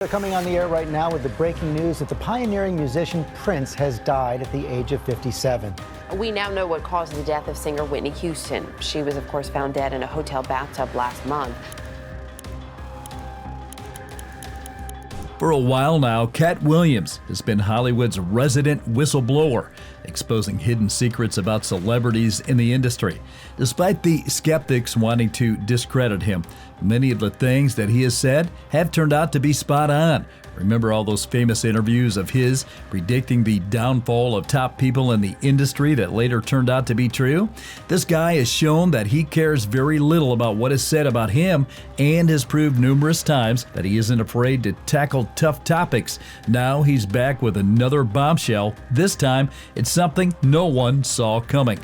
They're coming on the air right now with the breaking news that the pioneering musician Prince has died at the age of 57. We now know what caused the death of singer Whitney Houston. She was, of course, found dead in a hotel bathtub last month. For a while now, Katt Williams has been Hollywood's resident whistleblower, exposing hidden secrets about celebrities in the industry. Despite the skeptics wanting to discredit him, many of the things that he has said have turned out to be spot on. Remember all those famous interviews of his predicting the downfall of top people in the industry that later turned out to be true? This guy has shown that he cares very little about what is said about him and has proved numerous times that he isn't afraid to tackle tough topics. Now he's back with another bombshell. This time, it's something no one saw coming.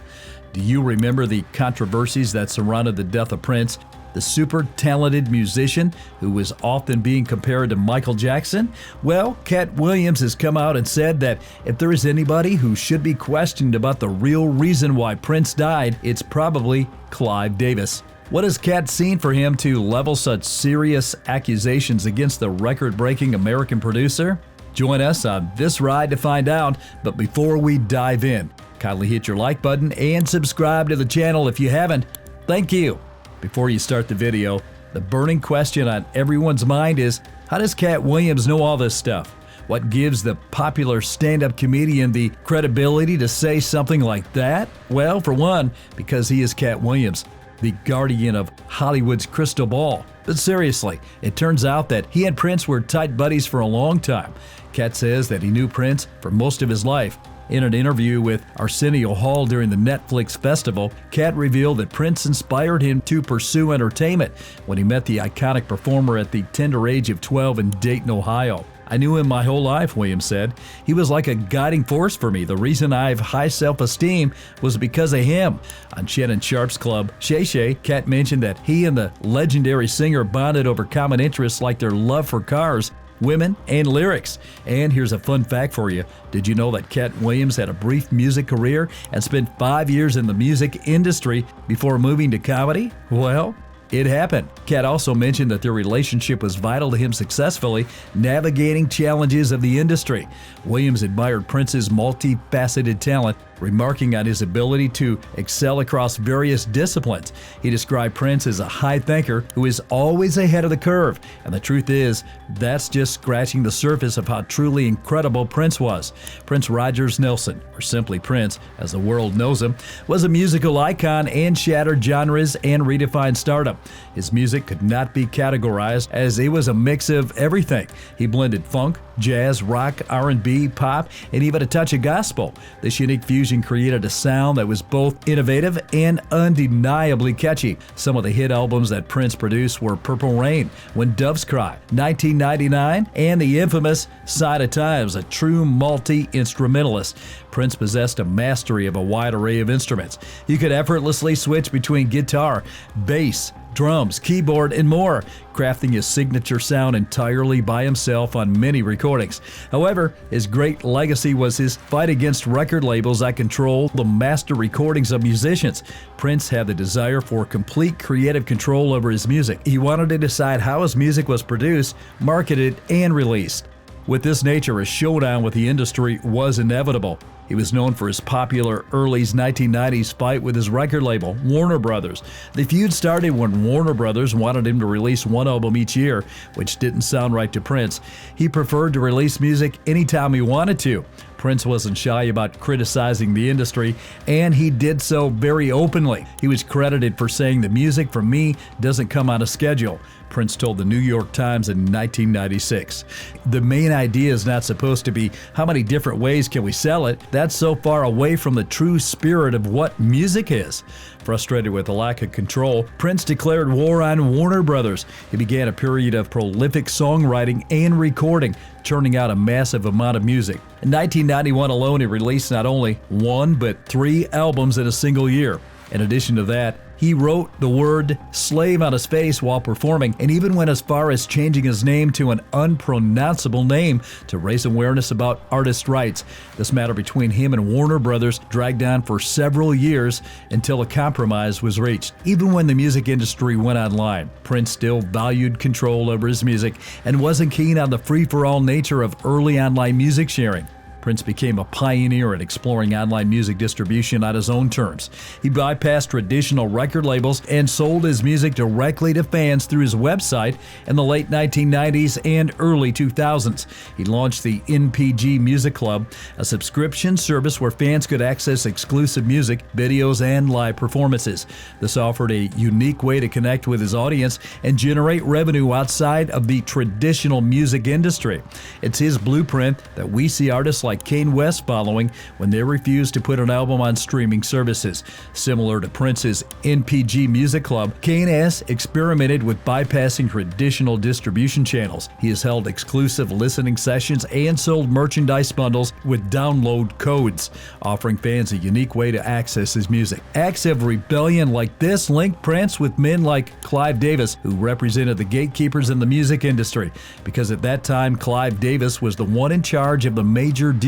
Do you remember the controversies that surrounded the death of Prince, the super talented musician who was often being compared to Michael Jackson? Well, Katt Williams has come out and said that if there is anybody who should be questioned about the real reason why Prince died, it's probably Clive Davis. What has Katt seen for him to level such serious accusations against the record-breaking American producer? Join us on this ride to find out, but before we dive in, kindly hit your like button and subscribe to the channel if you haven't. Thank you. Before you start the video, the burning question on everyone's mind is, how does Katt Williams know all this stuff? What gives the popular stand-up comedian the credibility to say something like that? Well, for one, because he is Katt Williams, the guardian of Hollywood's crystal ball. But seriously, it turns out that he and Prince were tight buddies for a long time. Katt says that he knew Prince for most of his life. In an interview with Arsenio Hall during the Netflix festival, Katt revealed that Prince inspired him to pursue entertainment when he met the iconic performer at the tender age of 12 in Dayton, Ohio. I knew him my whole life, Williams said. He was like a guiding force for me. The reason I have high self-esteem was because of him. On Shannon Sharp's club, Shay Shay, Katt mentioned that he and the legendary singer bonded over common interests like their love for cars, women, and lyrics. And here's a fun fact for you. Did you know that Katt Williams had a brief music career and spent 5 years in the music industry before moving to comedy? Well, it happened. Katt also mentioned that their relationship was vital to him successfully navigating challenges of the industry. Williams admired Prince's multifaceted talent, remarking on his ability to excel across various disciplines. He described Prince as a high thinker who is always ahead of the curve. And the truth is, that's just scratching the surface of how truly incredible Prince was. Prince Rogers Nelson, or simply Prince as the world knows him, was a musical icon and shattered genres and redefined stardom. His music could not be categorized as it was a mix of everything. He blended funk, jazz, rock, R&B, pop, and even a touch of gospel. This unique fusion created a sound that was both innovative and undeniably catchy. Some of the hit albums that Prince produced were Purple Rain, When Doves Cry, 1999, and the infamous Sign of Times, a true multi-instrumentalist. Prince possessed a mastery of a wide array of instruments. He could effortlessly switch between guitar, bass, drums, keyboard, and more, crafting his signature sound entirely by himself on many recordings. However, his great legacy was his fight against record labels that control the master recordings of musicians. Prince had the desire for complete creative control over his music. He wanted to decide how his music was produced, marketed, and released. With this nature, a showdown with the industry was inevitable. He was known for his popular early 1990s fight with his record label, Warner Brothers. The feud started when Warner Brothers wanted him to release one album each year, which didn't sound right to Prince. He preferred to release music anytime he wanted to. Prince wasn't shy about criticizing the industry, and he did so very openly. He was credited for saying, "The music from me doesn't come on a schedule," Prince told the New York Times in 1996. The main idea is not supposed to be how many different ways can we sell it. That's so far away from the true spirit of what music is. Frustrated with the lack of control, Prince declared war on Warner Brothers. He began a period of prolific songwriting and recording, churning out a massive amount of music. In 1991 alone, he released not only one but 3 albums in a single year. In addition to that, He wrote the word slave on his face while performing, and even went as far as changing his name to an unpronounceable name to raise awareness about artist rights. This matter between him and Warner Brothers dragged on for several years until a compromise was reached. Even when the music industry went online, Prince still valued control over his music and wasn't keen on the free-for-all nature of early online music sharing. Prince became a pioneer in exploring online music distribution on his own terms. He bypassed traditional record labels and sold his music directly to fans through his website in the late 1990s and early 2000s. He launched the NPG Music Club, a subscription service where fans could access exclusive music, videos, and live performances. This offered a unique way to connect with his audience and generate revenue outside of the traditional music industry. It's his blueprint that we see artists like Kanye West following when they refused to put an album on streaming services. Similar to Prince's NPG Music Club, Kanye has experimented with bypassing traditional distribution channels. He has held exclusive listening sessions and sold merchandise bundles with download codes, offering fans a unique way to access his music. Acts of rebellion like this linked Prince with men like Clive Davis, who represented the gatekeepers in the music industry, because at that time Clive Davis was the one in charge of the major deals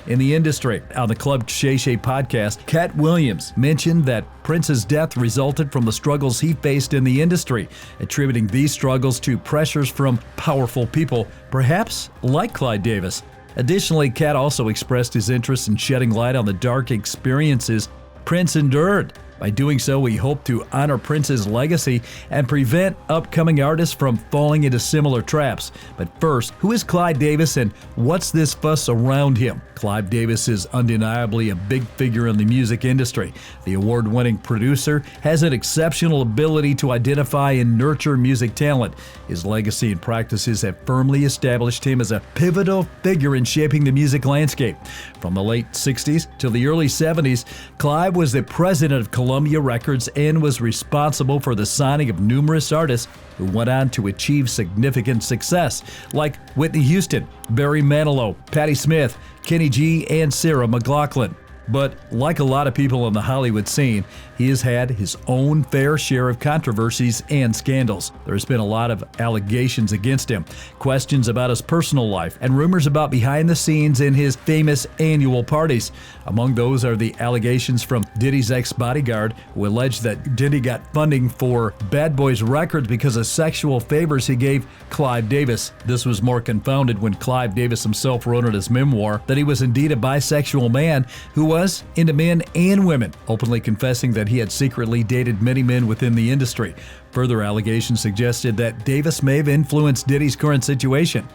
in the industry. On the Club Shay Shay podcast, Katt Williams mentioned that Prince's death resulted from the struggles he faced in the industry, attributing these struggles to pressures from powerful people, perhaps like Clive Davis. Additionally, Katt also expressed his interest in shedding light on the dark experiences Prince endured. By doing so, we hope to honor Prince's legacy and prevent upcoming artists from falling into similar traps. But first, who is Clive Davis and what's this fuss around him? Clive Davis is undeniably a big figure in the music industry. The award-winning producer has an exceptional ability to identify and nurture music talent. His legacy and practices have firmly established him as a pivotal figure in shaping the music landscape. From the late 60s to the early 70s, Clive was the president of Columbia Records and was responsible for the signing of numerous artists who went on to achieve significant success, like Whitney Houston, Barry Manilow, Patti Smith, Kenny G, and Sarah McLachlan. But like a lot of people in the Hollywood scene, he has had his own fair share of controversies and scandals. There's been a lot of allegations against him, questions about his personal life, and rumors about behind the scenes in his famous annual parties. Among those are the allegations from Diddy's ex-bodyguard, who alleged that Diddy got funding for Bad Boys Records because of sexual favors he gave Clive Davis. This was more confounded when Clive Davis himself wrote in his memoir that he was indeed a bisexual man who was into men and women, openly confessing that he had secretly dated many men within the industry. Further allegations suggested that Davis may have influenced Diddy's current situation.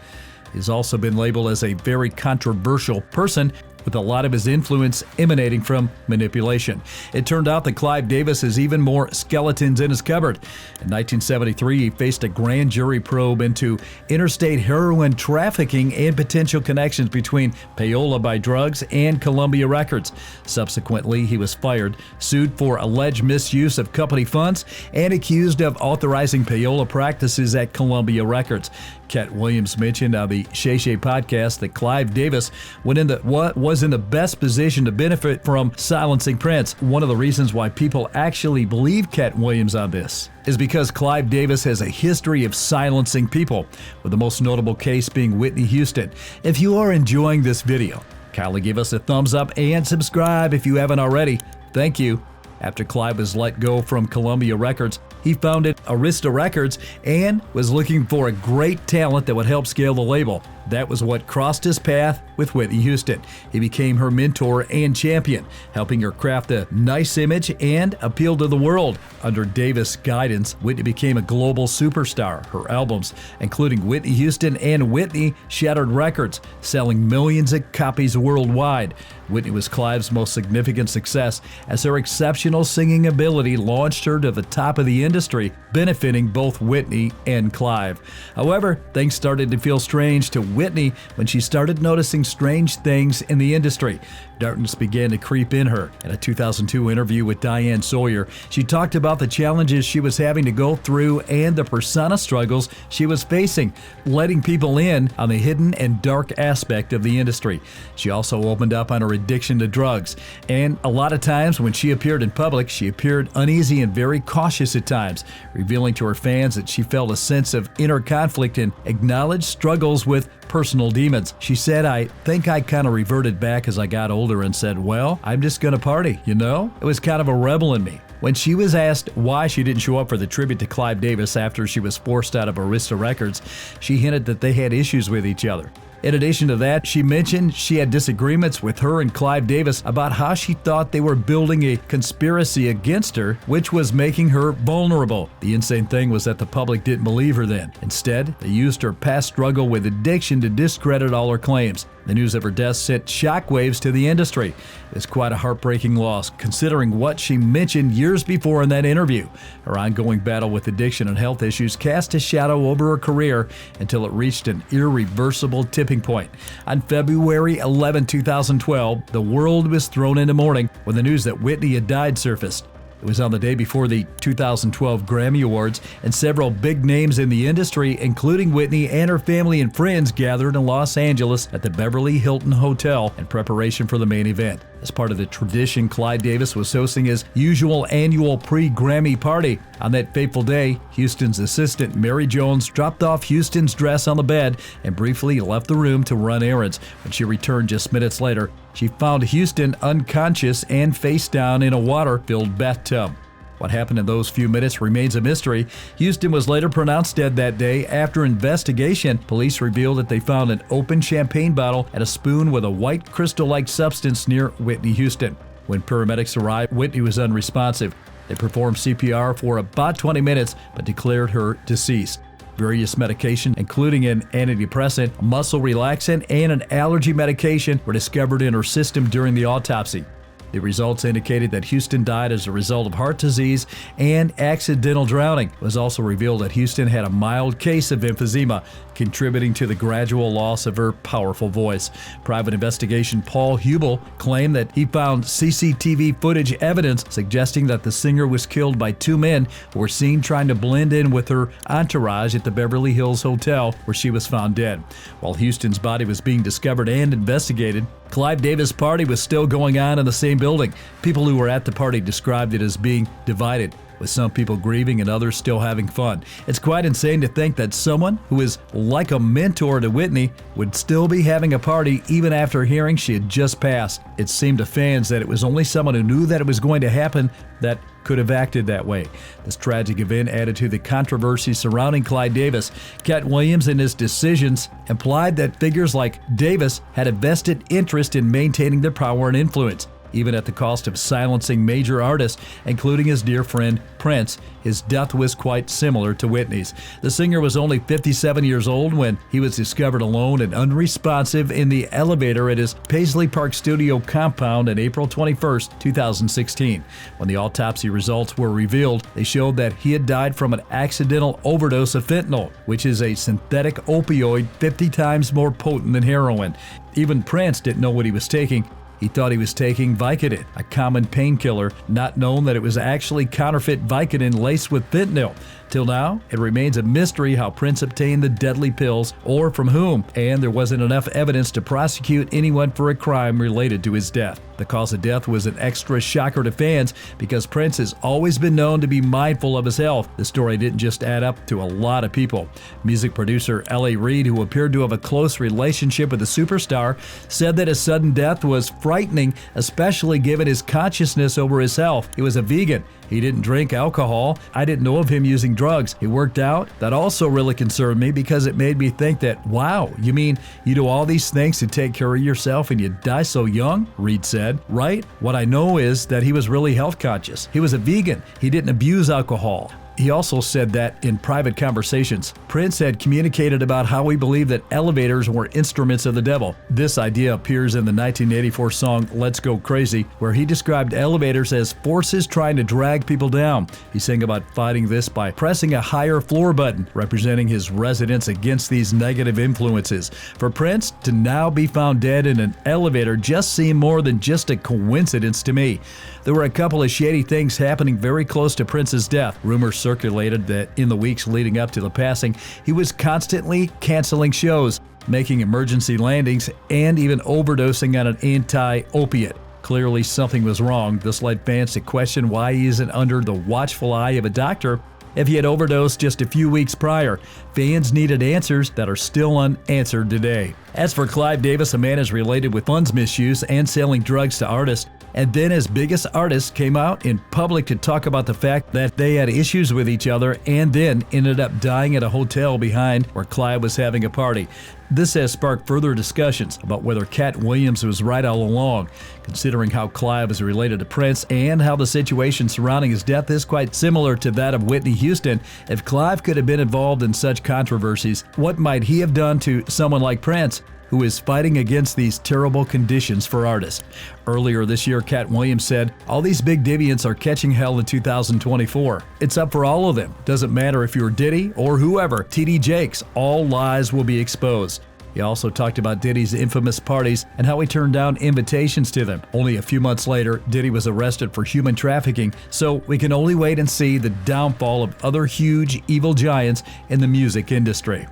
He's also been labeled as a very controversial person, with a lot of his influence emanating from manipulation. It turned out that Clive Davis has even more skeletons in his cupboard. In 1973, he faced a grand jury probe into interstate heroin trafficking and potential connections between Payola by Drugs and Columbia Records. Subsequently, he was fired, sued for alleged misuse of company funds, and accused of authorizing payola practices at Columbia Records. Katt Williams mentioned on the Shay Shay podcast that Clive Davis was in the best position to benefit from silencing Prince. One of the reasons why people actually believe Katt Williams on this is because Clive Davis has a history of silencing people, with the most notable case being Whitney Houston. If you are enjoying this video, kindly give us a thumbs up and subscribe if you haven't already. Thank you. After Clive was let go from Columbia Records, he founded Arista Records and was looking for a great talent that would help scale the label. That was what crossed his path with Whitney Houston. He became her mentor and champion, helping her craft a nice image and appeal to the world. Under Davis' guidance, Whitney became a global superstar. Her albums, including Whitney Houston and Whitney, shattered records, selling millions of copies worldwide. Whitney was Clive's most significant success, as her exceptional singing ability launched her to the top of the industry, benefiting both Whitney and Clive. However, things started to feel strange to Whitney when she started noticing strange things in the industry. Darkness began to creep in her. In a 2002 interview with Diane Sawyer, she talked about the challenges she was having to go through and the persona struggles she was facing, letting people in on the hidden and dark aspect of the industry. She also opened up on her addiction to drugs. And a lot of times when she appeared in public, she appeared uneasy and very cautious at times, revealing to her fans that she felt a sense of inner conflict and acknowledged struggles with personal demons. She said, "I think I kind of reverted back as I got older and said, well, I'm just going to party, you know? It was kind of a rebel in me." When she was asked why she didn't show up for the tribute to Clive Davis after she was forced out of Arista Records, she hinted that they had issues with each other. In addition to that, she mentioned she had disagreements with her and Clive Davis about how she thought they were building a conspiracy against her, which was making her vulnerable. The insane thing was that the public didn't believe her then. Instead, they used her past struggle with addiction to discredit all her claims. The news of her death sent shockwaves to the industry. It's quite a heartbreaking loss, considering what she mentioned years before in that interview. Her ongoing battle with addiction and health issues cast a shadow over her career until it reached an irreversible tipping point. On February 11, 2012, the world was thrown into mourning when the news that Whitney had died surfaced. It was on the day before the 2012 Grammy Awards, and several big names in the industry, including Whitney and her family and friends, gathered in Los Angeles at the Beverly Hilton Hotel in preparation for the main event. As part of the tradition, Clive Davis was hosting his usual annual pre-Grammy party. On that fateful day, Houston's assistant, Mary Jones, dropped off Houston's dress on the bed and briefly left the room to run errands. When she returned just minutes later, she found Houston unconscious and face down in a water-filled bathtub. What happened in those few minutes remains a mystery. Houston was later pronounced dead that day. After investigation, police revealed that they found an open champagne bottle and a spoon with a white crystal-like substance near Whitney Houston. When paramedics arrived, Whitney was unresponsive. They performed CPR for about 20 minutes but declared her deceased. Various medications, including an antidepressant, a muscle relaxant, and an allergy medication, were discovered in her system during the autopsy. The results indicated that Houston died as a result of heart disease and accidental drowning. It was also revealed that Houston had a mild case of emphysema, contributing to the gradual loss of her powerful voice. Private investigation Paul Hubel claimed that he found CCTV footage evidence suggesting that the singer was killed by two men who were seen trying to blend in with her entourage at the Beverly Hills Hotel where she was found dead. While Houston's body was being discovered and investigated, Clive Davis' party was still going on in the same building. People who were at the party described it as being divided, with some people grieving and others still having fun. It's quite insane to think that someone who is like a mentor to Whitney would still be having a party even after hearing she had just passed. It seemed to fans that it was only someone who knew that it was going to happen that could have acted that way. This tragic event added to the controversy surrounding Clive Davis. Katt Williams, in his decisions, implied that figures like Davis had a vested interest in maintaining their power and influence. Even at the cost of silencing major artists, including his dear friend Prince, his death was quite similar to Whitney's. The singer was only 57 years old when he was discovered alone and unresponsive in the elevator at his Paisley Park studio compound on April 21, 2016. When the autopsy results were revealed, they showed that he had died from an accidental overdose of fentanyl, which is a synthetic opioid 50 times more potent than heroin. Even Prince didn't know what he was taking. He thought he was taking Vicodin, a common painkiller, not known that it was actually counterfeit Vicodin laced with fentanyl. Till now, it remains a mystery how Prince obtained the deadly pills or from whom, and there wasn't enough evidence to prosecute anyone for a crime related to his death. The cause of death was an extra shocker to fans because Prince has always been known to be mindful of his health. The story didn't just add up to a lot of people. Music producer L.A. Reid, who appeared to have a close relationship with the superstar, said that his sudden death was frightening, especially given his consciousness over his health. He was a vegan. He didn't drink alcohol. I didn't know of him using drugs. He worked out. That also really concerned me because it made me think that, wow, you mean you do all these things to take care of yourself and you die so young? Reid said, right? What I know is that he was really health conscious. He was a vegan. He didn't abuse alcohol. He also said that in private conversations, Prince had communicated about how he believed that elevators were instruments of the devil. This idea appears in the 1984 song Let's Go Crazy, where he described elevators as forces trying to drag people down. He sang about fighting this by pressing a higher floor button, representing his resistance against these negative influences. For Prince to now be found dead in an elevator just seemed more than just a coincidence to me. There were a couple of shady things happening very close to Prince's death. Rumors circulated that in the weeks leading up to the passing, he was constantly canceling shows. making emergency landings, and even overdosing on an anti-opiate. Clearly something was wrong. This led fans to question why he isn't under the watchful eye of a doctor if he had overdosed just a few weeks prior. Fans needed answers that are still unanswered today. As for Clive Davis, a man is related with funds misuse and selling drugs to artists. And then his biggest artist came out in public to talk about the fact that they had issues with each other and then ended up dying at a hotel behind where Clive was having a party. This has sparked further discussions about whether Katt Williams was right all along, considering how Clive is related to Prince and how the situation surrounding his death is quite similar to that of Whitney Houston. If Clive could have been involved in such controversies, what might he have done to someone like Prince, who is fighting against these terrible conditions for artists? Earlier this year, Katt Williams said, "All these big deviants are catching hell in 2024. It's up for all of them. Doesn't matter if you're Diddy or whoever, TD Jakes, all lies will be exposed." He also talked about Diddy's infamous parties and how he turned down invitations to them. Only a few months later, Diddy was arrested for human trafficking, so we can only wait and see the downfall of other huge evil giants in the music industry.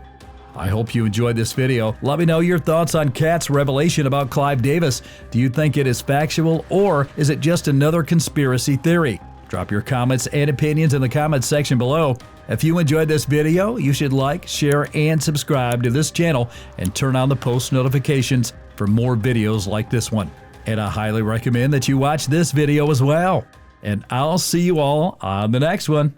I hope you enjoyed this video. Let me know your thoughts on Katt's revelation about Clive Davis. Do you think it is factual, or is it just another conspiracy theory? Drop your comments and opinions in the comments section below. If you enjoyed this video, you should like, share, and subscribe to this channel and turn on the post notifications for more videos like this one. And I highly recommend that you watch this video as well. And I'll see you all on the next one.